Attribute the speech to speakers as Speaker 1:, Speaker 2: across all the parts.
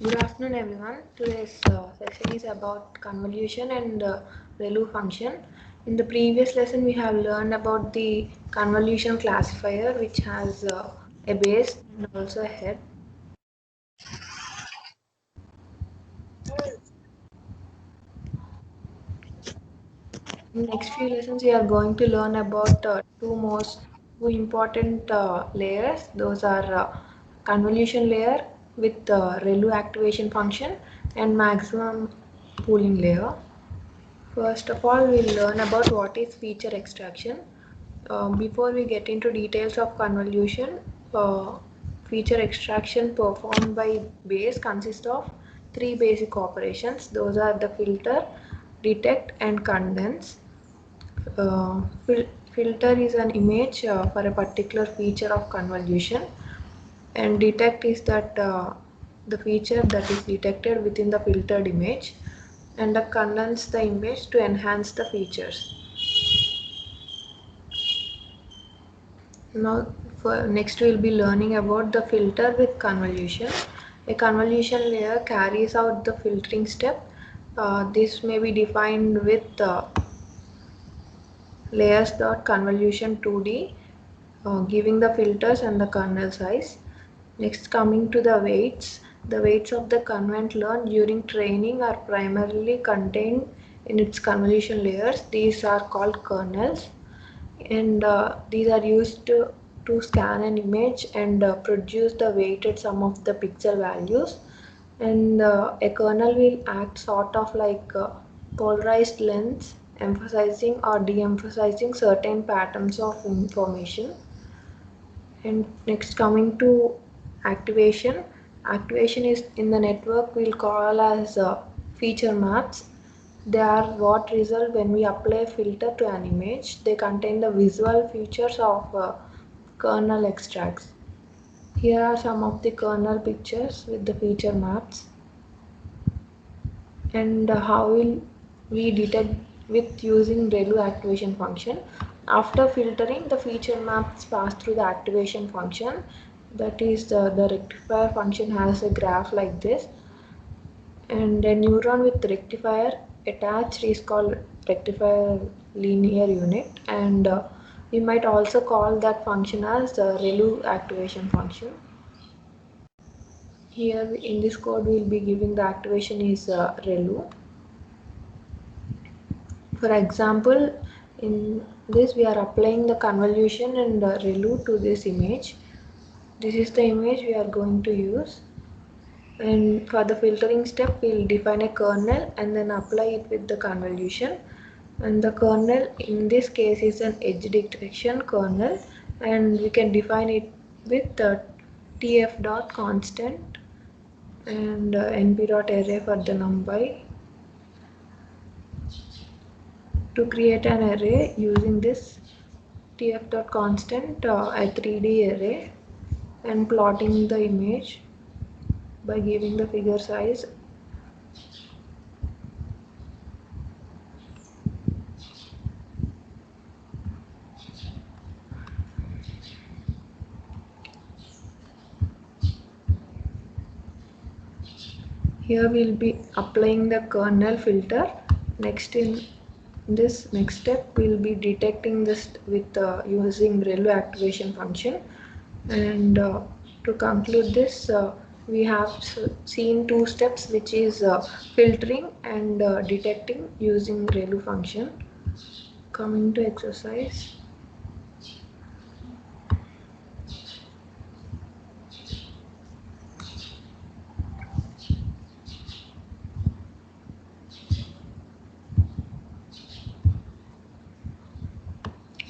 Speaker 1: Good afternoon, everyone. Today's session is about convolution and ReLU function. In the previous lesson, we have learned about the convolution classifier, which has a base and also a head. In the next few lessons, we are going to learn about two important layers. Those are convolution layer with ReLU activation function and maximum pooling layer. First of all, we'll learn about what is feature extraction. Before we get into details of convolution, feature extraction performed by base consists of three basic operations. Those are the filter, detect, and condense. Filter is an image for a particular feature of convolution, and detect is that the feature that is detected within the filtered image, and condense the image to enhance the features. Now, next we'll be learning about the filter with convolution. A convolution layer carries out the filtering step. This may be defined with layers.convolution 2D, giving the filters and the kernel size. Next, coming to the weights. The weights of the convent learned during training are primarily contained in its convolution layers. These are called kernels, and these are used to scan an image and produce the weighted sum of the pixel values. And a kernel will act sort of like a polarized lens, emphasizing or de-emphasizing certain patterns of information. And next, coming to activation. Activation is in the network we'll call as feature maps. They are what result when we apply filter to an image. They contain the visual features of kernel extracts. Here are some of the kernel pictures with the feature maps. And how will we detect with using ReLU activation function. After filtering, the feature maps pass through the activation function. That is the rectifier function has a graph like this, and a neuron with rectifier attached is called rectifier linear unit, and we might also call that function as the ReLU activation function. Here in this code we will be giving the activation is ReLU. For example, in this we are applying the convolution and ReLU to this image. This is the image we are going to use, and for the filtering step we will define a kernel and then apply it with the convolution. And the kernel in this case is an edge detection kernel, and we can define it with the tf.constant and np.array for the numpy. To create an array using this tf.constant, a 3D array, and plotting the image by giving the figure size. Here we will be applying the kernel filter. Next, in this next step we will be detecting this with using ReLU activation function. And to conclude this, we have seen two steps, which is filtering and detecting using ReLU function. Coming to exercise.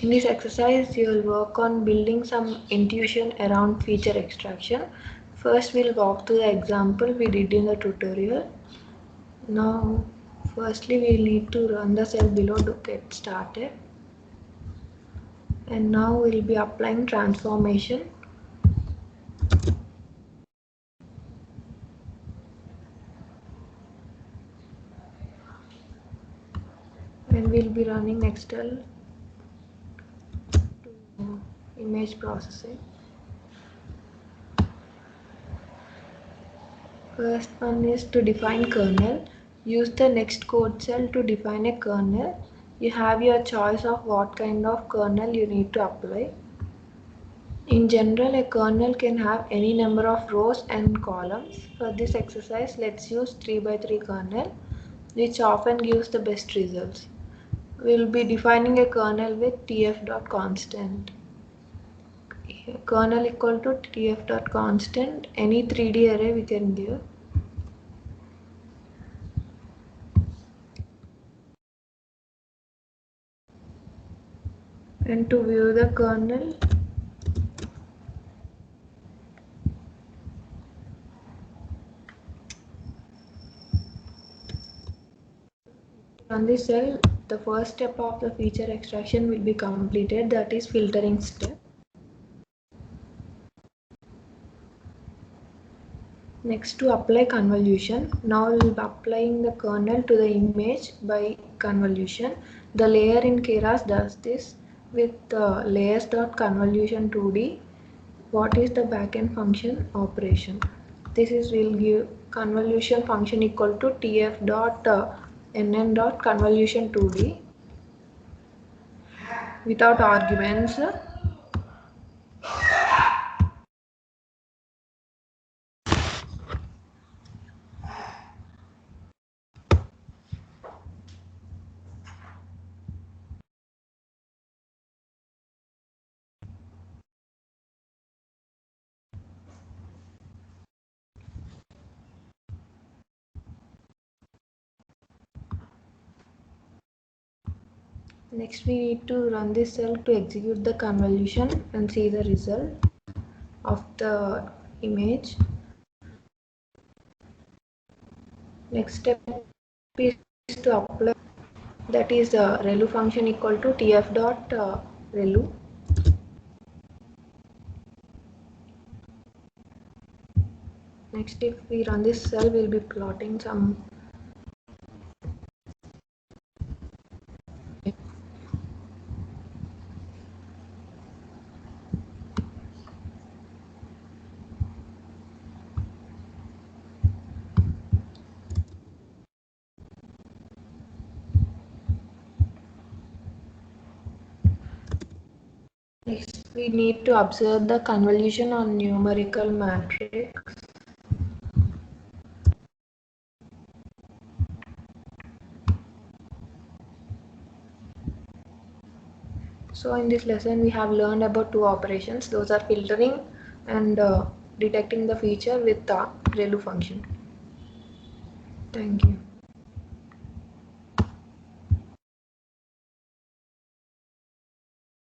Speaker 1: In this exercise, you will work on building some intuition around feature extraction. First, we'll walk through the example we did in the tutorial. Now, firstly, we'll need to run the cell below to get started. And now we'll be applying transformation. And we'll be running Nextel to image processing. First one is to define kernel. Use the next code cell to define a kernel. You have your choice of what kind of kernel you need to apply. In general, a kernel can have any number of rows and columns. For this exercise, let's use 3x3 kernel, which often gives the best results. We'll be defining a kernel with tf.constant. Kernel equal to tf.constant, any 3D array we can give. And to view the kernel, on this cell, the first step of the feature extraction will be completed, that is filtering step. Next, to apply convolution. Now we will be applying the kernel to the image by convolution. The layer in Keras does this with layers.convolution 2D. What is the backend function operation? This is will give convolution function equal to tf.nn.convolution 2D without arguments. Next, we need to run this cell to execute the convolution and see the result of the image. Next step is to apply, that is relu function equal to tf.relu. Next, if we run this cell, we'll be plotting some Next, we need to observe the convolution on numerical matrix. So in this lesson, we have learned about two operations. Those are filtering and detecting the feature with the ReLU function. Thank you.